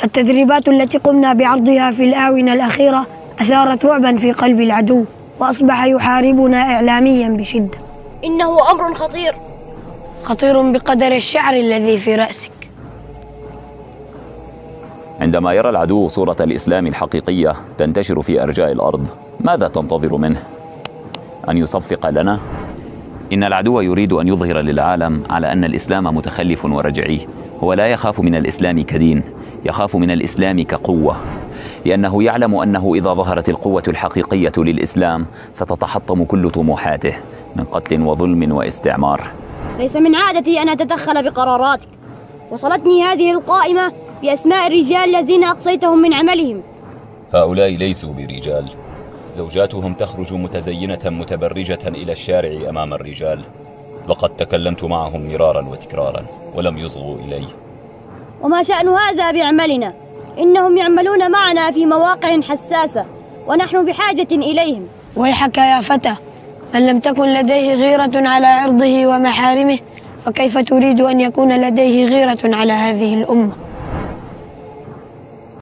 التدريبات التي قمنا بعرضها في الآونة الأخيرة أثارت رعبا في قلب العدو، وأصبح يحاربنا إعلاميا بشدة. إنه أمر خطير، خطير بقدر الشعر الذي في رأسك. عندما يرى العدو صورة الإسلام الحقيقية تنتشر في أرجاء الأرض، ماذا تنتظر منه؟ أن يصفق لنا؟ إن العدو يريد أن يظهر للعالم على أن الإسلام متخلف ورجعي. هو لا يخاف من الإسلام كدين، يخاف من الإسلام كقوة، لأنه يعلم أنه إذا ظهرت القوة الحقيقية للإسلام ستتحطم كل طموحاته من قتل وظلم واستعمار. ليس من عادتي أن أتدخل بقراراتك. وصلتني هذه القائمة بأسماء الرجال الذين أقصيتهم من عملهم. هؤلاء ليسوا برجال، زوجاتهم تخرج متزينة متبرجة إلى الشارع أمام الرجال. لقد تكلمت معهم مرارا وتكرارا ولم يصغوا إلي. وما شأن هذا بعملنا؟ إنهم يعملون معنا في مواقع حساسة ونحن بحاجة إليهم. ويحك يا فتى، من لم تكن لديه غيرة على عرضه ومحارمه فكيف تريد أن يكون لديه غيرة على هذه الأمة؟